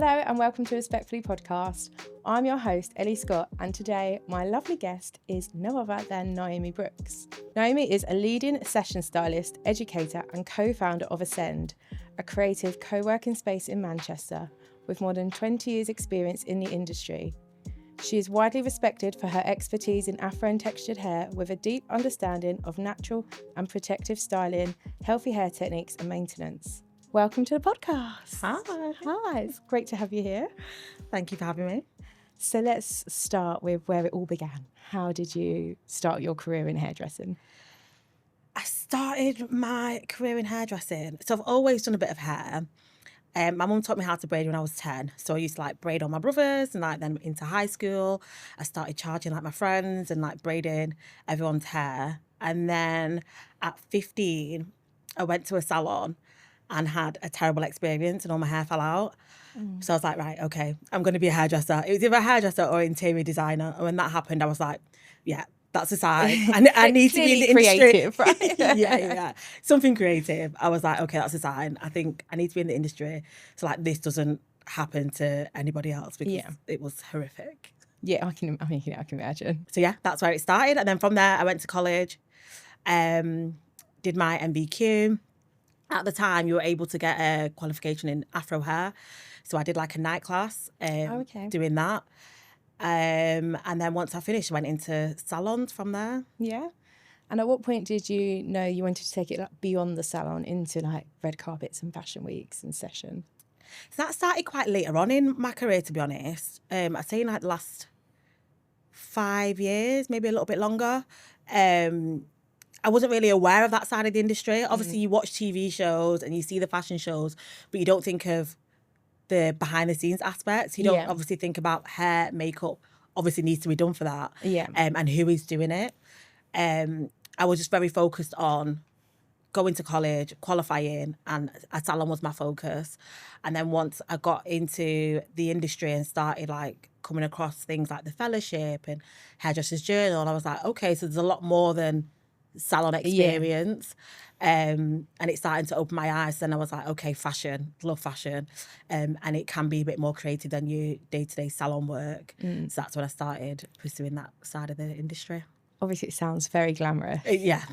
Hello and welcome to Respectfully Podcast. I'm your host, Ellie Scott, and today my lovely guest is no other than Naomi Brooks. Naomi is a leading session stylist, educator and co-founder of Ascend, a creative co-working space in Manchester with more than 20 years experience in the industry. She is widely respected for her expertise in afro and textured hair with a deep understanding of natural and protective styling, healthy hair techniques and maintenance. Welcome to the podcast. Hi, it's great to have you here. Thank you for having me. So let's start with where it all began. How did you start your career in hairdressing? I started my career in hairdressing. So I've always done a bit of hair. My mum taught me how to braid when I was 10. So I used to braid all my brothers, and then into high school, I started charging my friends and braiding everyone's hair. And then at 15, I went to a salon and had a terrible experience and all my hair fell out. So I was like, right, okay, I'm going to be a hairdresser. It was either a hairdresser or interior designer. And when that happened, I was like, yeah, that's a sign. I need to be in the creative, industry. Right? yeah. Something creative. I was like, okay, that's a sign. I think I need to be in the industry. So this doesn't happen to anybody else because it was horrific. Yeah, I can imagine. So yeah, that's where it started. And then from there, I went to college, did my MBQ. At the time, you were able to get a qualification in Afro hair. So I did a night class doing that. And then once I finished, I went into salons from there. Yeah. And at what point did you know you wanted to take it beyond the salon into red carpets and fashion weeks and session? So that started quite later on in my career, to be honest. I'd say the last 5 years, maybe a little bit longer. I wasn't really aware of that side of the industry. Obviously, you watch TV shows and you see the fashion shows, but you don't think of the behind-the-scenes aspects. You don't obviously think about hair, makeup, obviously needs to be done for that. Yeah. And who is doing it. I was just very focused on going to college, qualifying, and a salon was my focus. And then once I got into the industry and started coming across things like the fellowship and Hairdressers Journal, I was like, okay, so there's a lot more than salon experience. And it's starting to open my eyes. Then I was like, okay, fashion, love fashion. And it can be a bit more creative than your day-to-day salon work. So that's when I started pursuing that side of the industry. Obviously, it sounds very glamorous. Yeah.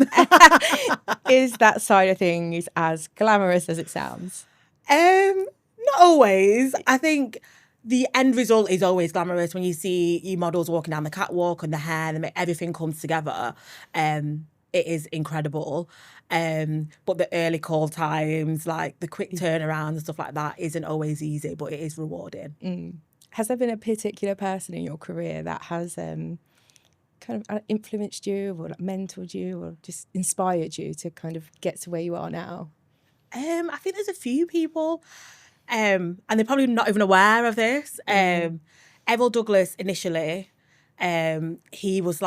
Is that side of things as glamorous as it sounds? Not always. I think the end result is always glamorous when you see your models walking down the catwalk and the hair and everything comes together. It is incredible. But the early call times, the quick turnaround and stuff like that isn't always easy, but it is rewarding. Has there been a particular person in your career that has kind of influenced you or mentored you or just inspired you to kind of get to where you are now? I think there's a few people, and they're probably not even aware of this. Errol Douglas initially, he was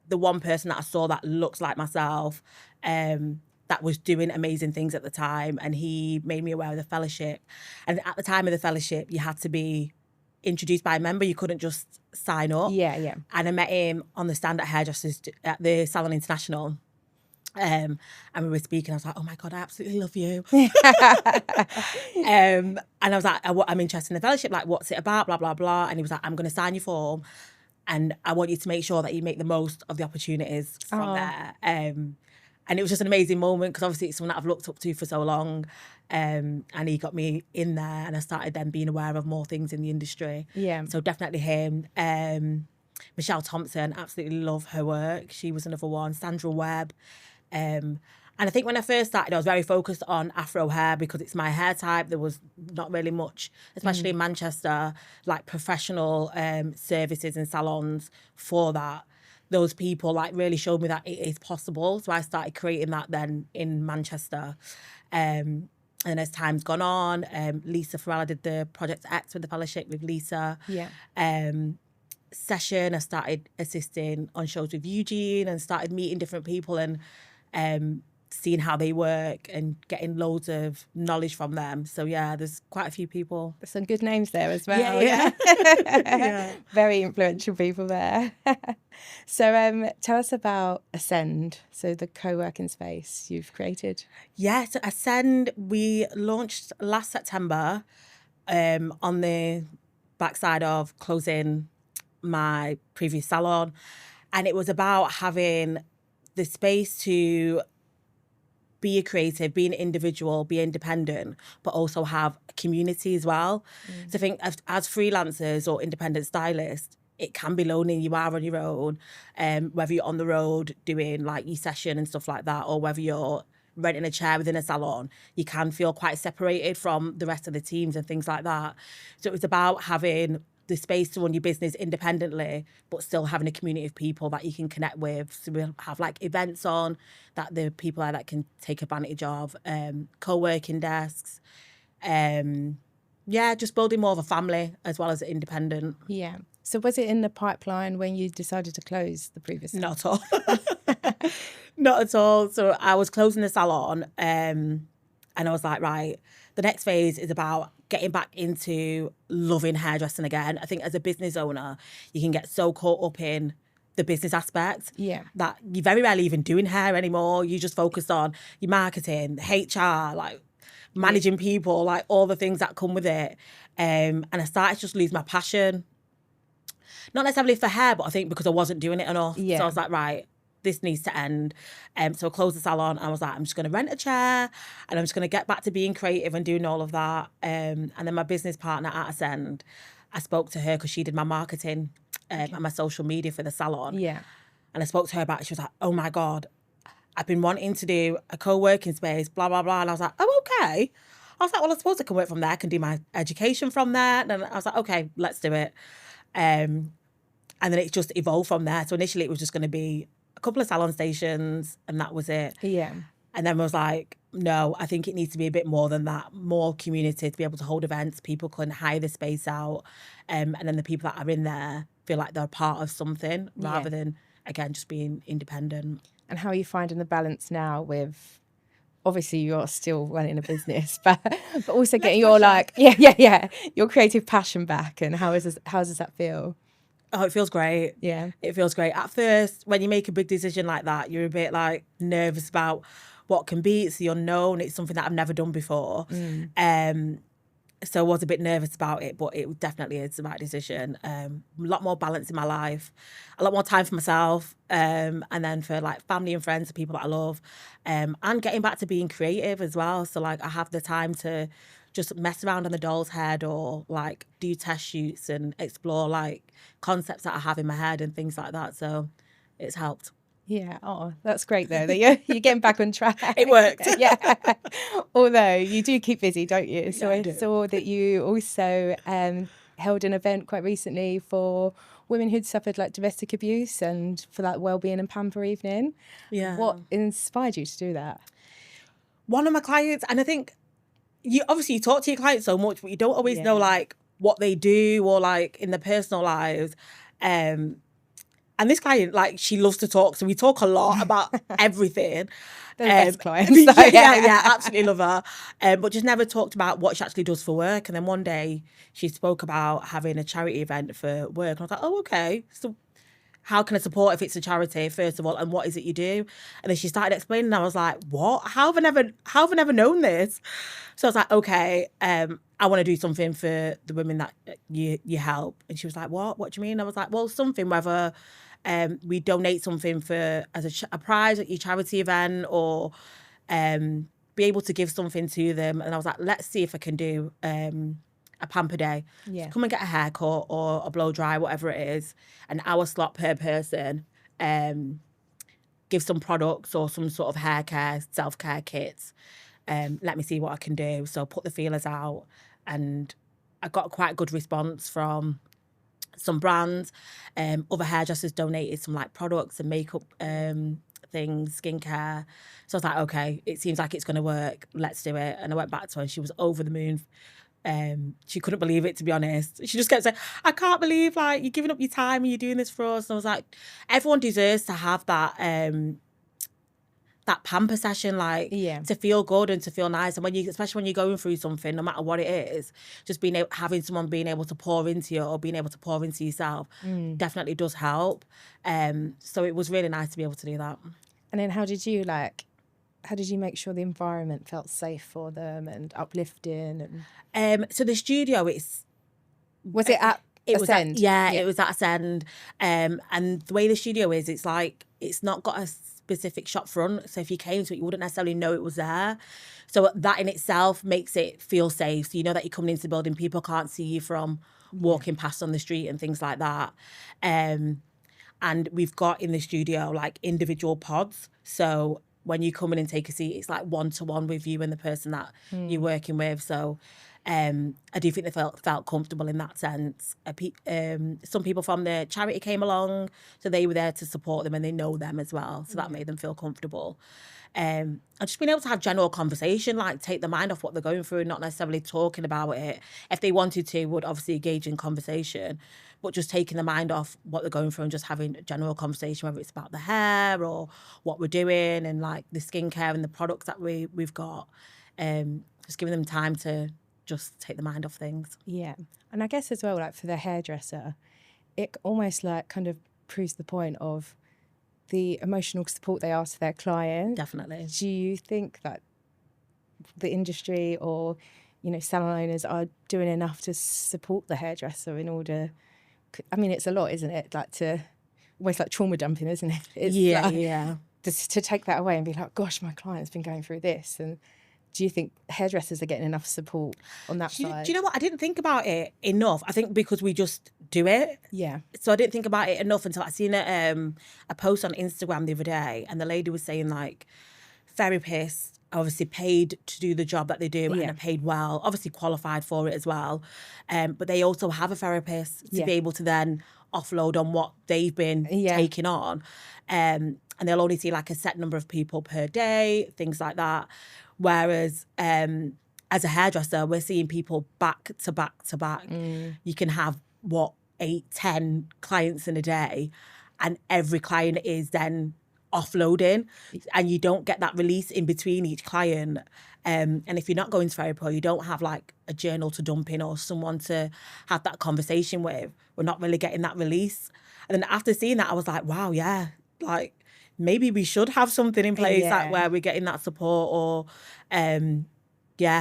the one person that I saw that looks like myself, that was doing amazing things at the time. And he made me aware of the fellowship. And at the time of the fellowship, you had to be introduced by a member. You couldn't just sign up. Yeah. And I met him on the stand at Hairdressers at the Salon International. And we were speaking. I was like, oh my God, I absolutely love you. And I was like, I'm interested in the fellowship. What's it about? Blah, blah, blah. And he was like, I'm going to sign your form. And I want you to make sure that you make the most of the opportunities from there. And it was just an amazing moment because obviously it's someone that I've looked up to for so long. And he got me in there and I started then being aware of more things in the industry. Yeah. So definitely him. Michelle Thompson, absolutely love her work. She was another one. Sandra Webb. And I think when I first started, I was very focused on Afro hair because it's my hair type. There was not really much, especially in Manchester, professional services and salons for that. Those people really showed me that it is possible. So I started creating that then in Manchester. And as time's gone on, Lisa Farrell, I did the Project X with the fellowship with Lisa. Yeah. Session, I started assisting on shows with Eugene and started meeting different people and seeing how they work and getting loads of knowledge from them. So yeah, there's quite a few people. There's some good names there as well. Yeah. Yeah. Very influential people there. So tell us about Ascend, so the co-working space you've created. Yeah, so Ascend, we launched last September. on the backside of closing my previous salon. And it was about having the space to be a creative, be an individual, be independent, but also have a community as well. So I think as freelancers or independent stylists, it can be lonely. You are on your own, whether you're on the road doing like your session and stuff like that, or whether you're renting a chair within a salon, you can feel quite separated from the rest of the teams and things like that. So it was about having the space to run your business independently, but still having a community of people that you can connect with. So we'll have like events on that the people are that can take advantage of, co-working desks. Just building more of a family as well as independent. Yeah. So was it in the pipeline when you decided to close the previous salon? Not at all. Not at all. So I was closing the salon and I was like, right, the next phase is about getting back into loving hairdressing again. I think as a business owner, you can get so caught up in the business aspect that you very rarely even doing hair anymore. You just focus on your marketing, HR, like managing people, like all the things that come with it. And I started to just lose my passion. Not necessarily for hair, but I think because I wasn't doing it enough. Yeah. So I was like, right, this needs to end. So I closed the salon. I was like, I'm just going to rent a chair and I'm just going to get back to being creative and doing all of that. And then my business partner at Ascend, I spoke to her because she did my marketing and my social media for the salon. Yeah. And I spoke to her about it. She was like, oh my God, I've been wanting to do a co-working space, blah, blah, blah. And I was like, oh, okay. I was like, well, I suppose I can work from there. I can do my education from there. And I was like, okay, let's do it. And then it just evolved from there. So initially it was just going to be a couple of salon stations and that was it. Yeah. And then I was like, no, I think it needs to be a bit more than that, more community to be able to hold events. People can hire the space out. And then the people that are in there feel like they're part of something rather than, again, just being independent. And how are you finding the balance now with, obviously you're still running a business, but also getting your your creative passion back, and how does that feel? Oh, it feels great. Yeah. It feels great. At first, when you make a big decision like that, you're a bit like nervous about what can be. It's the unknown. It's something that I've never done before. So I was a bit nervous about it, but it definitely is the right decision. A lot more balance in my life, a lot more time for myself, and then for like family and friends, the people that I love, and getting back to being creative as well. So like I have the time to just mess around on the doll's head or like do test shoots and explore like concepts that I have in my head and things like that. So it's helped. Yeah. Oh, that's great though. That you're getting back on track. It worked. Yeah. Although you do keep busy, don't you? So Yeah, I saw that you also held an event quite recently for women who'd suffered like domestic abuse and for that wellbeing and pamper evening. Yeah. What inspired you to do that? One of my clients, and I think you talk to your clients so much, but you don't always know like what they do or like in their personal lives. And this client, like, she loves to talk. So we talk a lot about everything. They're the best clients. Yeah, absolutely love her. But just never talked about what she actually does for work. And then one day she spoke about having a charity event for work. And I was like, oh, okay. So how can I support if it's a charity, first of all, and what is it you do? And then she started explaining, and I was like, what? How have I never known this? So I was like, okay, I want to do something for the women that you help. And she was like, what? What do you mean? I was like, well, something, whether we donate something for as a prize at your charity event or be able to give something to them. And I was like, let's see if I can do a pamper day. Yeah. So come and get a haircut or a blow dry, whatever it is, an hour slot per person, give some products or some sort of hair care, self-care kits. Let me see what I can do. So put the feelers out, and I got quite a good response from some brands. Other hairdressers donated some like products and makeup things, skincare. So I was like, okay, it seems like it's going to work. Let's do it. And I went back to her and she was over the moon. She couldn't believe it, to be honest. She just kept saying, I can't believe like you're giving up your time and you're doing this for us. And I was like, everyone deserves to have that that pamper session, like to feel good and to feel nice. And especially when you're going through something, no matter what it is, just having someone being able to pour into you or being able to pour into yourself definitely does help. So it was really nice to be able to do that. And then how did you how did you make sure the environment felt safe for them and uplifting? So the studio, Was it at Ascend? It was at Ascend. And the way the studio is, it's like, it's not got a specific shop front. So if you came to it, you wouldn't necessarily know it was there. So that in itself makes it feel safe. So you know that you're coming into the building, people can't see you from walking past on the street and things like that. And we've got in the studio like individual pods. So when you come in and take a seat, it's like one-to-one with you and the person that you're working with. So I do think they felt comfortable in that sense. Some people from the charity came along, so they were there to support them and they know them as well. So that made them feel comfortable. And just being able to have general conversation, like take the mind off what they're going through, not necessarily talking about it. If they wanted to, would obviously engage in conversation, but just taking the mind off what they're going through and just having a general conversation, whether it's about the hair or what we're doing and like the skincare and the products that we've got. Just giving them time to just take the mind off things. Yeah. And I guess as well, like for the hairdresser, it almost like kind of proves the point of the emotional support they are to their client. Definitely. Do you think that the industry or, you know, salon owners are doing enough to support the hairdresser in order? I mean, it's a lot, isn't it? Like almost like trauma dumping, isn't it? It's just to take that away and be like, gosh, my client's been going through this. And do you think hairdressers are getting enough support on that side? Do you know what? I didn't think about it enough. I think because we just do it. Yeah. So I didn't think about it enough until I seen a post on Instagram the other day, and the lady was saying like, therapists obviously paid to do the job that they do and are paid well, obviously qualified for it as well. But they also have a therapist to be able to then offload on what they've been taking on. And they'll only see like a set number of people per day, things like that. Whereas as a hairdresser, we're seeing people back to back to back. You can have 8, 10 clients in a day, and every client is then offloading, and you don't get that release in between each client. And if you're not going to therapy, or you don't have like a journal to dump in or someone to have that conversation with, we're not really getting that release. And then after seeing that, I was like, wow, yeah, like maybe we should have something in place like where we're getting that support or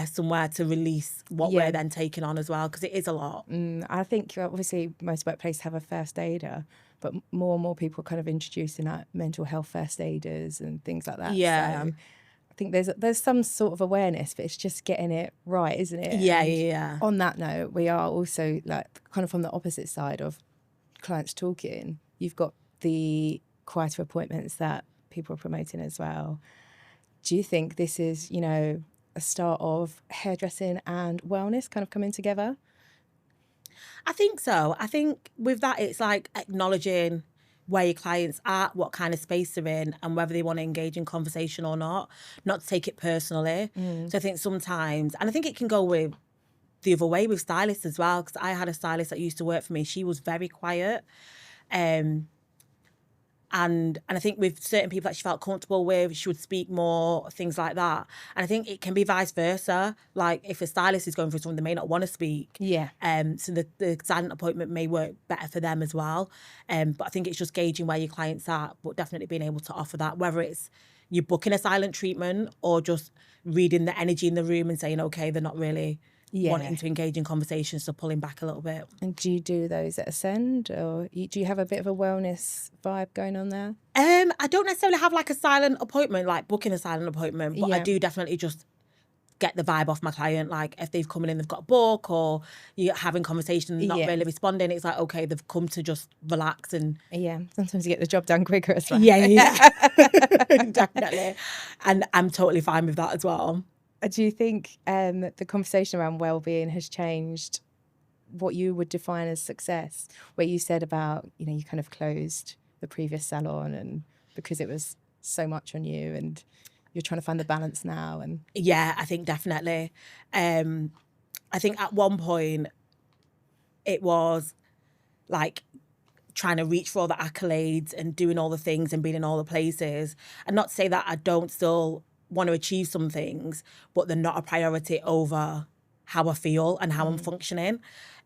somewhere to release what we're then taking on as well, because it is a lot. I think obviously most workplaces have a first aider, but more and more people are kind of introducing like mental health first aiders and things like that. Yeah. So I think there's some sort of awareness, but it's just getting it right, isn't it? Yeah. On that note, we are also like kind of from the opposite side of clients talking. You've got the quieter appointments that people are promoting as well. Do you think this is, you know, a start of hairdressing and wellness kind of coming together? I think so. I think with that, it's like acknowledging where your clients are, what kind of space they're in, and whether they want to engage in conversation or not to take it personally. So I think sometimes, and I think it can go with the other way with stylists as well, because I had a stylist that used to work for me. She was very quiet. And I think with certain people that she felt comfortable with, she would speak more, things like that. And I think it can be vice versa. Like if a stylist is going through something, they may not want to speak. Yeah. So the silent appointment may work better for them as well. But I think it's just gauging where your clients are, but definitely being able to offer that, whether it's you're booking a silent treatment or just reading the energy in the room and saying, okay, they're not really wanting to engage in conversations, so pulling back a little bit. And do you do those at Ascend, or do you have a bit of a wellness vibe going on there? I don't necessarily have like a silent appointment, like booking a silent appointment, but I do definitely just get the vibe off my client. Like if they've come in and they've got a book, or you're having conversations and not really responding, it's like, okay, they've come to just relax. And sometimes you get the job done quicker as well. Definitely. And I'm totally fine with that as well. Do you think the conversation around well-being has changed what you would define as success? Where you said about, you know, you kind of closed the previous salon and because it was so much on you, and you're trying to find the balance now. And yeah, I think definitely. I think at one point it was like trying to reach for all the accolades and doing all the things and being in all the places. And not to say that I don't still want to achieve some things, but they're not a priority over how I feel and how I'm functioning.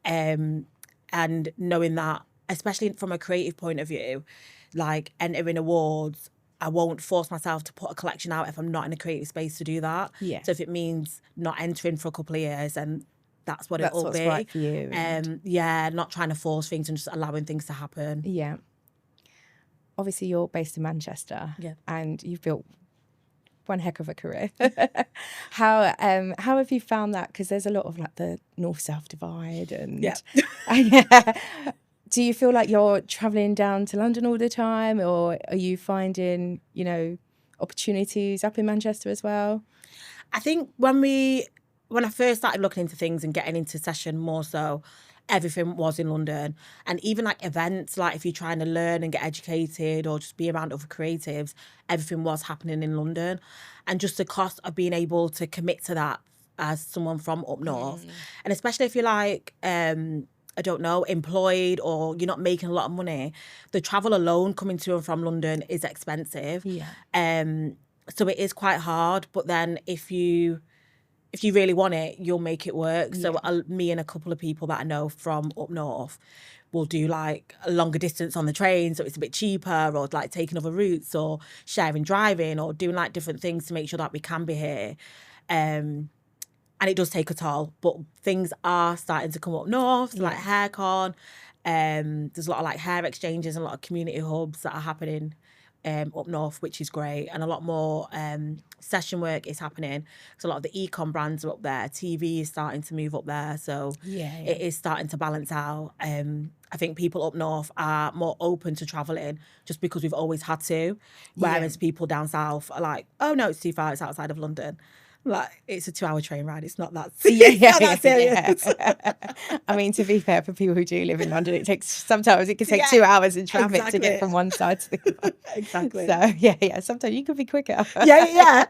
And knowing that, especially from a creative point of view, like entering awards, I won't force myself to put a collection out if I'm not in a creative space to do that. Yeah. So if it means not entering for a couple of years, then that's what it'll what's be. right for you. Yeah, not trying to force things and just allowing things to happen. Yeah. Obviously, you're based in Manchester. Yeah. And you've built one heck of a career. How have you found that? Because there's a lot of like the north-south divide and Yeah. Do you feel like you're traveling down to London all the time, or are you finding, you know, opportunities up in Manchester as well? I think when I first started looking into things and getting into session more so, everything was in London. And even like events, like if you're trying to learn and get educated or just be around other creatives, everything was happening in London. And just the cost of being able to commit to that as someone from up north. And especially if you're like, I don't know, employed or you're not making a lot of money, the travel alone coming to and from London is expensive. Yeah. So it is quite hard. But then if you really want it, you'll make it work. So me and a couple of people that I know from up north will do like a longer distance on the train, so it's a bit cheaper, or like taking other routes or sharing driving or doing like different things to make sure that we can be here. And it does take a toll, but things are starting to come up north, so like HairCon. There's a lot of like hair exchanges and a lot of community hubs that are happening up north, which is great. And a lot more session work is happening. So a lot of the e-com brands are up there. TV is starting to move up there. So it is starting to balance out. I think people up north are more open to travelling just because we've always had to. Whereas people down south are like, oh no, it's too far, it's outside of London. Like, it's a 2-hour train ride. It's not that serious. I mean, to be fair, for people who do live in London, sometimes it can take 2 hours in traffic to get from one side to the other. Exactly. So, sometimes you could be quicker. Yeah.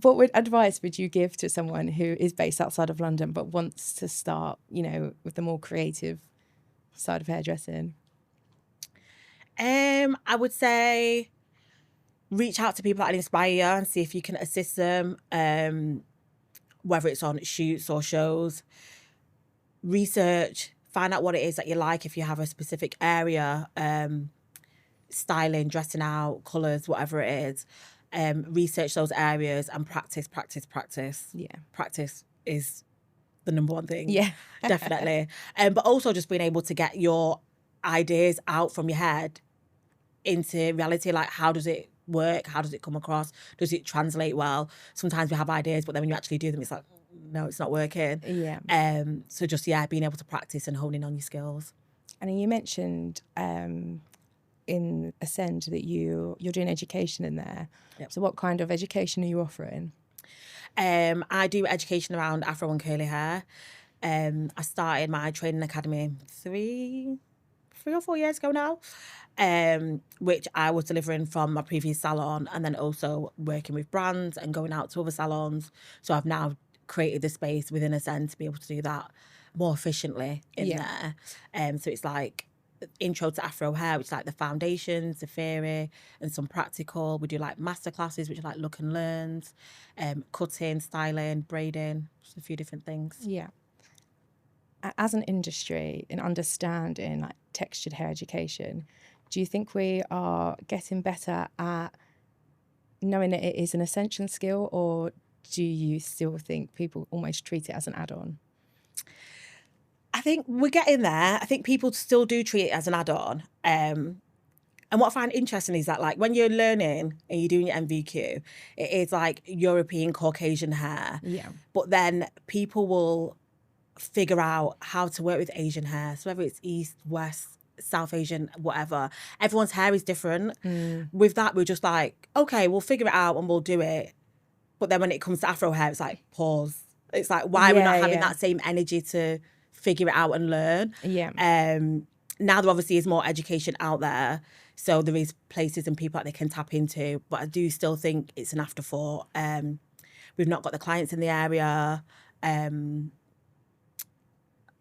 What advice would you give to someone who is based outside of London but wants to start, you know, with the more creative side of hairdressing? I would say reach out to people that inspire you and see if you can assist them, whether it's on shoots or shows. Research, find out what it is that you like if you have a specific area, styling, dressing out, colours, whatever it is. Research those areas and practice. Yeah. Practice is the number one thing. Yeah. Definitely. But also just being able to get your ideas out from your head into reality. Like, how does it work? How does it come across? Does it translate well? Sometimes we have ideas, but then when you actually do them, it's like, no, it's not working. Yeah. So just, being able to practice and honing on your skills. And you mentioned in Ascend that you're doing education in there. Yep. So what kind of education are you offering? I do education around Afro and curly hair. I started my training academy 3 or 4 years ago now, which I was delivering from my previous salon, and then also working with brands and going out to other salons. So I've now created the space within Ascend to be able to do that more efficiently in there. So it's like intro to Afro hair, which is like the foundations, the theory, and some practical. We do like master classes, which are like look and learns, cutting, styling, braiding, just a few different things. Yeah. As an industry, in understanding like textured hair education, do you think we are getting better at knowing that it is an essential skill, or do you still think people almost treat it as an add-on? I think we're getting there. I think people still do treat it as an add-on. And what I find interesting is that, like, when you're learning and you're doing your MVQ, it is like European Caucasian hair. Yeah. But then people will figure out how to work with Asian hair. So whether it's East, West, South Asian, whatever, everyone's hair is different. With that, we're just like, okay, we'll figure it out and we'll do it. But then when it comes to Afro hair, it's like, pause. It's like, why are we not having that same energy to figure it out and learn? Yeah. Now there obviously is more education out there, so there is places and people that they can tap into, but I do still think it's an afterthought. We've not got the clients in the area.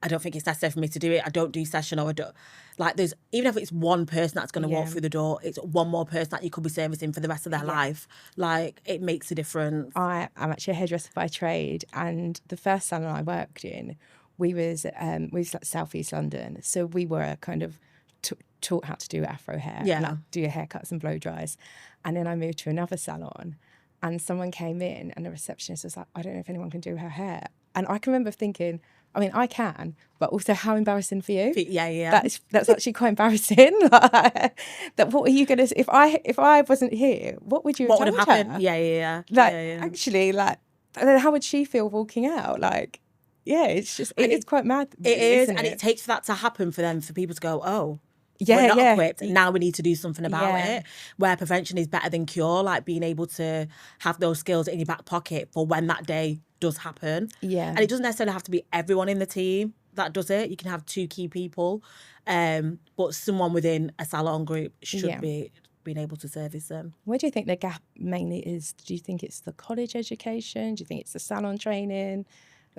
I don't think it's necessary for me to do it. I don't do session, or I don't, like, there's, even if it's one person that's going to walk through the door, it's one more person that you could be servicing for the rest of their life. Like, it makes a difference. I'm actually a hairdresser by trade, and the first salon I worked in, we was like South East London, so we were kind of taught how to do afro hair, Yeah. and like do your haircuts and blow dries. And then I moved to another salon, and someone came in, and the receptionist was like, I don't know if anyone can do her hair. And I can remember thinking, I mean, I can, but also how embarrassing for you. Yeah. That's actually quite embarrassing. That what are you gonna, if I wasn't here, what would you have What would have told happened? her? Yeah. Like, yeah. actually, like, and then how would she feel walking out? Like, yeah, it's just, it's quite mad. It is, isn't and it takes for that to happen for people to go, oh, we're not equipped. Now we need to do something about it. Where prevention is better than cure, like being able to have those skills in your back pocket for when that day does happen. Yeah. And it doesn't necessarily have to be everyone in the team that does it. You can have 2 key people, but someone within a salon group should be being able to service them. Where do you think the gap mainly is? Do you think it's the college education? Do you think it's the salon training?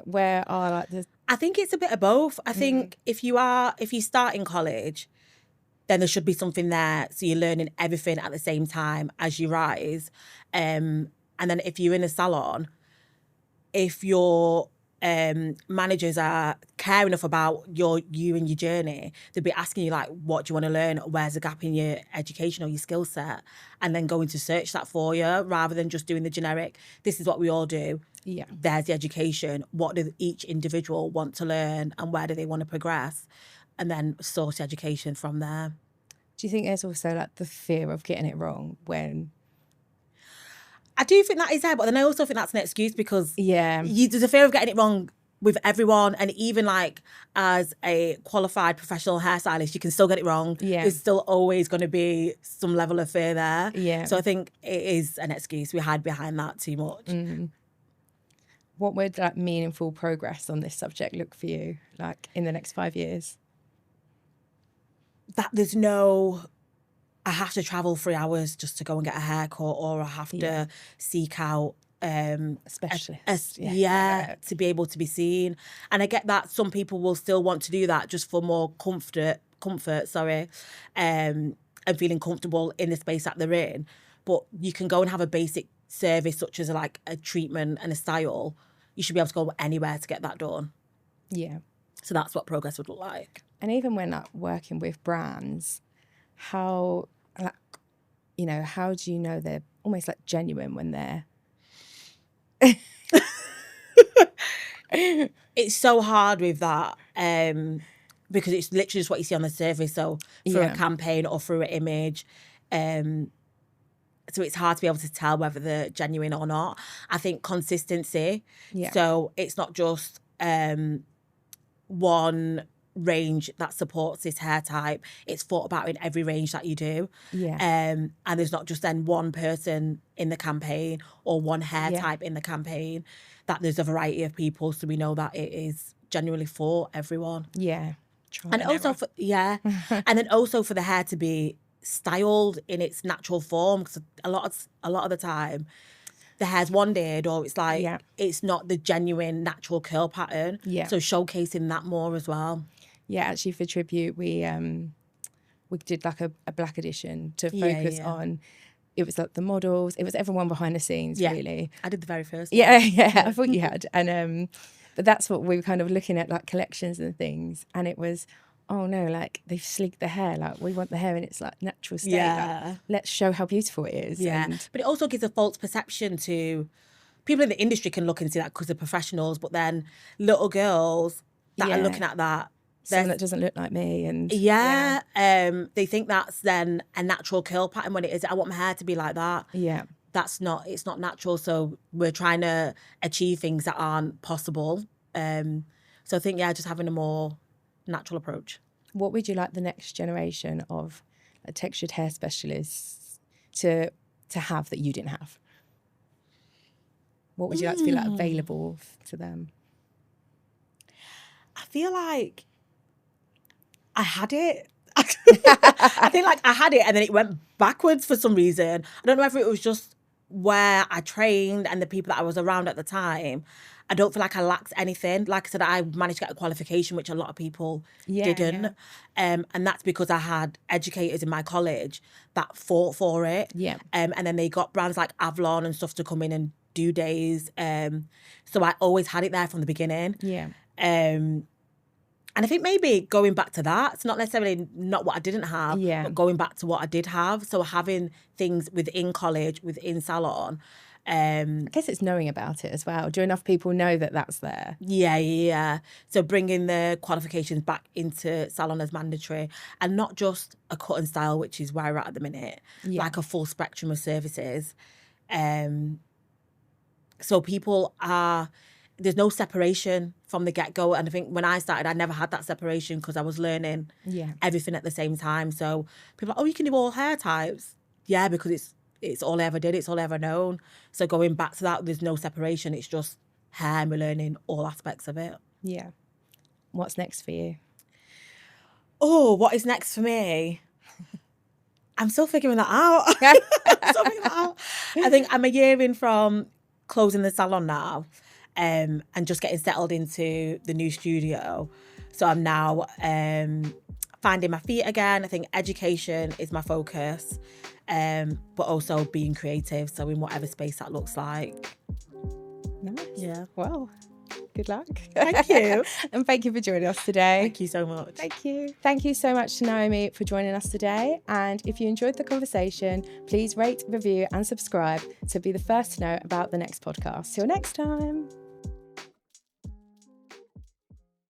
Where are like the... I think it's a bit of both. I think if you start in college, then there should be something there, so you're learning everything at the same time as you rise. And then if you're in a salon, if your managers care enough about you and your journey, they'll be asking you like, what do you want to learn? Where's the gap in your education or your skill set? And then going to search that for you, rather than just doing the generic, this is what we all do. Yeah. There's the education. What do each individual want to learn, and where do they want to progress? And then source education from there. Do you think there's also like the fear of getting it wrong when... I do think that is there, but then I also think that's an excuse, because there's a fear of getting it wrong with everyone. And even like as a qualified professional hairstylist, you can still get it wrong. Yeah. There's still always going to be some level of fear there. Yeah. So I think it is an excuse. We hide behind that too much. Mm. What would like meaningful progress on this subject look for you, like in the next 5 years? That there's no, I have to travel 3 hours just to go and get a haircut, or I have to seek out a specialist. To be able to be seen. And I get that some people will still want to do that just for more comfort, and feeling comfortable in the space that they're in. But you can go and have a basic service such as like a treatment and a style. You should be able to go anywhere to get that done. Yeah. So that's what progress would look like. And even when like working with brands, how, like, you know, how do you know they're almost like genuine when they're... It's so hard with that, because it's literally just what you see on the surface. So through a campaign or through an image, so it's hard to be able to tell whether they're genuine or not. I think consistency. Yeah. So it's not just one range that supports this hair type. It's thought about in every range that you do. Yeah. And there's not just then one person in the campaign or one hair type in the campaign. That there's a variety of people, so we know that it is genuinely for everyone. Yeah. And also and then also for the hair to be styled in its natural form, because a lot of the time the hair's wanded, or it's like it's not the genuine natural curl pattern. Yeah. So showcasing that more as well. Yeah, actually for tribute we did like a black edition to focus on, it was like the models, it was everyone behind the scenes really. I did the very first one. Yeah, I thought you had. And but that's what we were kind of looking at, like collections and things, and it was, oh no, like they've sleeked the hair, like we want the hair in its like natural state. Like, let's show how beautiful it is. But it also gives a false perception to people in the industry, can look and see that because they're professionals, but then little girls that are looking at that, someone that doesn't look like me, and they think that's then a natural curl pattern, when it is, I want my hair to be like that. It's not natural. So we're trying to achieve things that aren't possible. So I think just having a more natural approach. What would you like the next generation of textured hair specialists to have that you didn't have? What would you like to be like available to them? I feel like I had it. I think like I had it and then it went backwards for some reason. I don't know if it was just where I trained and the people that I was around at the time. I don't feel like I lacked anything. Like I said, I managed to get a qualification, which a lot of people didn't. And that's because I had educators in my college that fought for it. And then they got brands like Avalon and stuff to come in and do days. So I always had it there from the beginning. I think maybe going back to that, it's not necessarily not what I didn't have, but going back to what I did have. So having things within college, within salon. I guess it's knowing about it as well. Do enough people know that that's there? Yeah. So bringing the qualifications back into salon as mandatory, and not just a cut and style, which is where we're at the minute, like a full spectrum of services. So people are, there's no separation from the get-go. And I think when I started, I never had that separation because I was learning everything at the same time. So people are like, oh, you can do all hair types. Yeah, because it's all I ever did. It's all I ever known. So going back to that, there's no separation. It's just hair and we're learning all aspects of it. Yeah. What's next for you? Oh, what is next for me? I'm still figuring that out. I think I'm a year in from closing the salon now, and just getting settled into the new studio. So I'm now finding my feet again. I think education is my focus, but also being creative. So in whatever space that looks like. Nice. Yeah. Well, good luck. Thank you. And thank you for joining us today. Thank you so much. Thank you. Thank you so much to Naomi for joining us today. And if you enjoyed the conversation, please rate, review and subscribe to be the first to know about the next podcast. Till next time.